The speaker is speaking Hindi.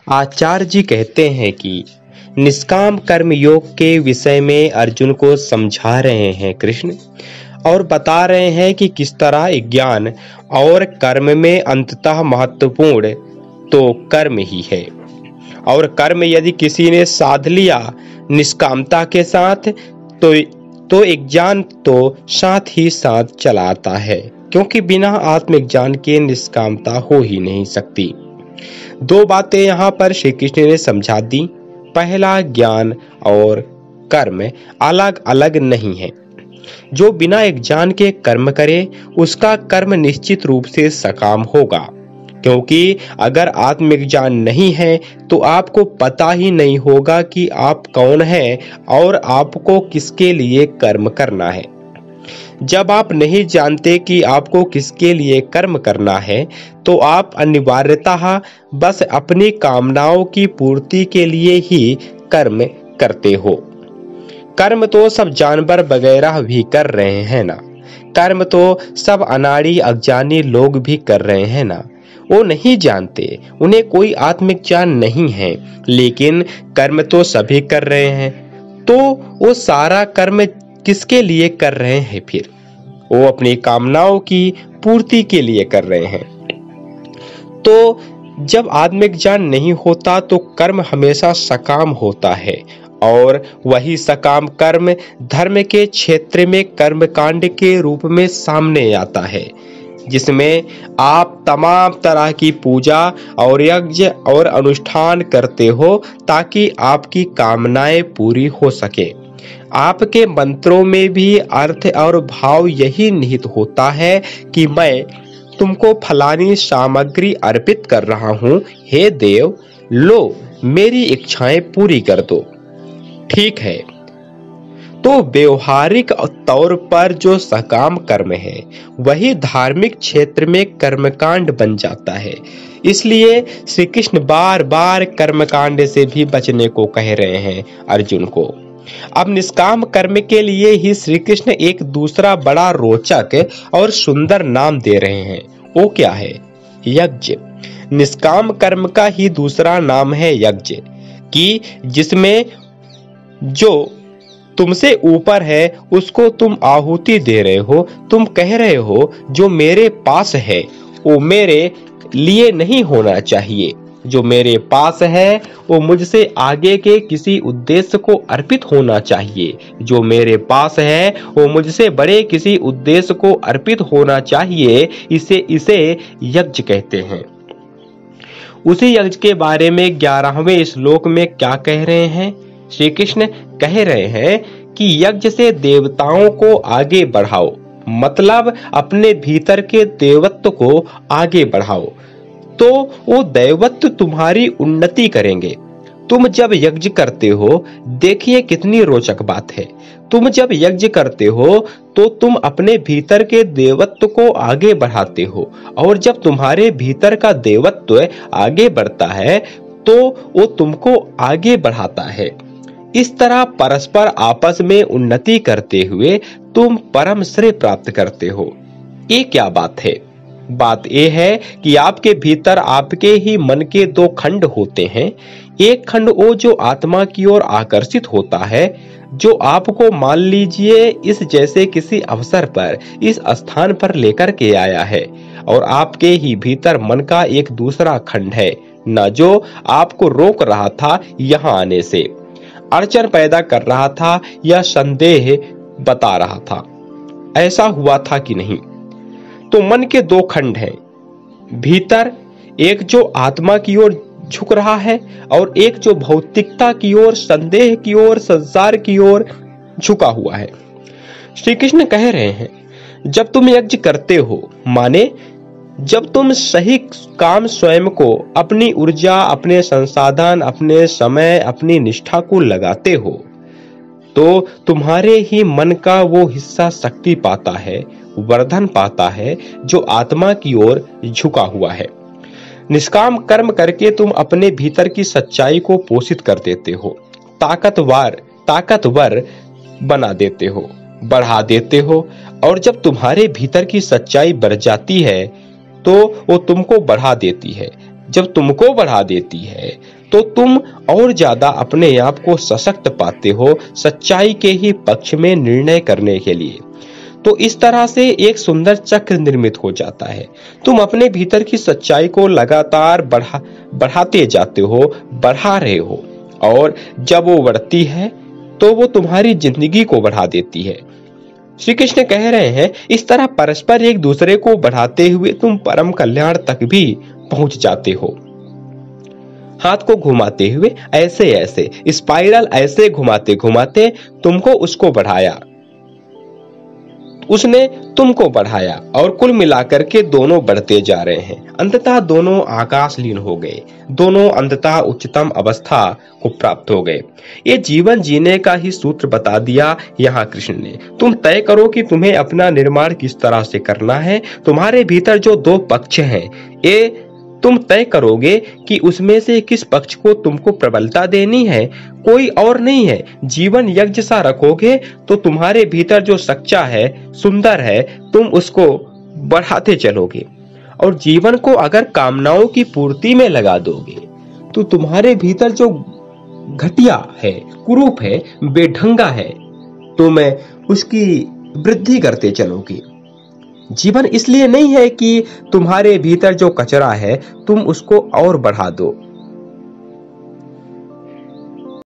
आचार्य जी कहते हैं कि निष्काम कर्म योग के विषय में अर्जुन को समझा रहे हैं कृष्ण, और बता रहे हैं कि किस तरह ज्ञान और कर्म में अंततः महत्वपूर्ण तो कर्म ही है। और कर्म यदि किसी ने साध लिया निष्कामता के साथ तो ज्ञान तो साथ ही साथ चलाता है, क्योंकि बिना आत्मज्ञान के निष्कामता हो ही नहीं सकती। दो बातें यहाँ पर श्री कृष्ण ने समझा दी। पहला, ज्ञान और कर्म अलग अलग नहीं है। जो बिना एक ज्ञान के कर्म करे उसका कर्म निश्चित रूप से सकाम होगा, क्योंकि अगर आत्मज्ञान नहीं है तो आपको पता ही नहीं होगा कि आप कौन हैं और आपको किसके लिए कर्म करना है। जब आप नहीं जानते कि आपको किसके लिए कर्म करना है तो आप अनिवार्यतः बस अपनी कामनाओं की पूर्ति के लिए ही कर्म करते हो। कर्म तो सब जानवर वगैरह भी कर रहे हैं ना, कर्म तो सब अनाड़ी अज्ञानी लोग भी कर रहे हैं ना। वो नहीं जानते, उन्हें कोई आत्मज्ञान नहीं है, लेकिन कर्म तो सभी कर रहे हैं। तो वो सारा कर्म किसके लिए कर रहे हैं? फिर वो अपनी कामनाओं की पूर्ति के लिए कर रहे हैं। तो जब आत्मज्ञान नहीं होता तो कर्म हमेशा सकाम होता है, और वही सकाम कर्म धर्म के क्षेत्र में कर्मकांड के रूप में सामने आता है, जिसमें आप तमाम तरह की पूजा और यज्ञ और अनुष्ठान करते हो ताकि आपकी कामनाएं पूरी हो सके। आपके मंत्रों में भी अर्थ और भाव यही निहित होता है कि मैं तुमको फलानी सामग्री अर्पित कर रहा हूं, हे देव, लो मेरी इच्छाएं पूरी कर दो। ठीक है, तो व्यवहारिक तौर पर जो सकाम कर्म है वही धार्मिक क्षेत्र में कर्मकांड बन जाता है। इसलिए श्री कृष्ण बार बार कर्मकांड से भी बचने को कह रहे हैं अर्जुन को। अब निष्काम कर्म के लिए ही श्री कृष्ण एक दूसरा बड़ा रोचक और सुंदर नाम दे रहे हैं। वो क्या है? यज्ञ। निष्काम कर्म का ही दूसरा नाम है यज्ञ, कि जिसमें जो तुमसे ऊपर है उसको तुम आहुति दे रहे हो। तुम कह रहे हो जो मेरे पास है वो मेरे लिए नहीं होना चाहिए, जो मेरे पास है वो मुझसे आगे के किसी उद्देश्य को अर्पित होना चाहिए, जो मेरे पास है वो मुझसे बड़े किसी उद्देश्य को अर्पित होना चाहिए। इसे यज्ञ कहते हैं। उसी यज्ञ के बारे में 11वें श्लोक में क्या कह रहे हैं? श्री कृष्ण कह रहे हैं कि यज्ञ से देवताओं को आगे बढ़ाओ, मतलब अपने भीतर के देवत्व को आगे बढ़ाओ, तो वो दैवत्व तुम्हारी उन्नति करेंगे। तुम जब यज्ञ करते हो, देखिए कितनी रोचक बात है, तुम जब यज्ञ करते हो तो तुम अपने भीतर के देवत्व को आगे बढ़ाते हो, और जब तुम्हारे भीतर का देवत्व आगे बढ़ता है तो वो तुमको आगे बढ़ाता है। इस तरह परस्पर आपस में उन्नति करते हुए तुम परम श्रेय प्राप्त करते हो। ये क्या बात है? बात यह है कि आपके भीतर आपके ही मन के दो खंड होते हैं। एक खंड वो जो आत्मा की ओर आकर्षित होता है, जो आपको मान लीजिए इस जैसे किसी अवसर पर, इस स्थान पर लेकर के आया है, और आपके ही भीतर मन का एक दूसरा खंड है न, जो आपको रोक रहा था यहाँ आने से, अड़चन पैदा कर रहा था या संदेह बता रहा था। ऐसा हुआ था कि नहीं? तो मन के दो खंड हैं भीतर, एक जो आत्मा की ओर झुक रहा है और एक जो भौतिकता की ओर, संदेह की ओर, संसार की ओर झुका हुआ है। श्री कृष्ण कह रहे हैं जब तुम यज्ञ करते हो, माने जब तुम सही काम स्वयं को, अपनी ऊर्जा, अपने संसाधन, अपने समय, अपनी निष्ठा को लगाते हो, तो तुम्हारे ही मन का वो हिस्सा शक्ति पाता है, वर्धन पाता है, जो आत्मा की ओर झुका हुआ है। निष्काम कर्म करके तुम अपने भीतर की सच्चाई को पोषित कर देते हो, ताकतवर बना देते हो, बढ़ा देते हो, और जब तुम्हारे भीतर की सच्चाई बढ़ जाती है तो वो तुमको बढ़ा देती है। जब तुमको बढ़ा देती है तो तुम और ज्यादा अपने आप को सशक्त पाते हो सच्चाई के ही पक्ष में निर्णय करने के लिए। तो इस तरह से एक सुंदर चक्र निर्मित हो जाता है। तुम अपने भीतर की सच्चाई को लगातार बढ़ाते जाते हो, बढ़ा रहे हो, और जब वो बढ़ती है तो वो तुम्हारी जिंदगी को बढ़ा देती है। श्री कृष्ण कह रहे हैं, इस तरह परस्पर एक दूसरे को बढ़ाते हुए तुम परम कल्याण तक भी पहुंच जाते हो। हाथ को घुमाते हुए ऐसे ऐसे स्पाइरल ऐसे घुमाते घुमाते तुमको उसको बढ़ाया, उसने तुमको बढ़ाया, और कुल मिलाकर के दोनों बढ़ते जा रहे हैं। अंततः दोनों आकाशलीन हो गए, दोनों अंततः उच्चतम अवस्था को प्राप्त हो गए। ये जीवन जीने का ही सूत्र बता दिया यहाँ कृष्ण ने। तुम तय करो कि तुम्हें अपना निर्माण किस तरह से करना है। तुम्हारे भीतर जो दो पक्ष हैं, ये तुम तय करोगे कि उसमें से किस पक्ष को तुमको प्रबलता देनी है, कोई और नहीं है। जीवन यज्ञ सा रखोगे तो तुम्हारे भीतर जो सच्चा है, सुंदर है, तुम उसको बढ़ाते चलोगे। और जीवन को अगर कामनाओं की पूर्ति में लगा दोगे तो तुम्हारे भीतर जो घटिया है, कुरूप है, बेढंगा है, तुम उसकी वृद्धि करते चलोगे। जीवन इसलिए नहीं है कि तुम्हारे भीतर जो कचरा है तुम उसको और बढ़ा दो।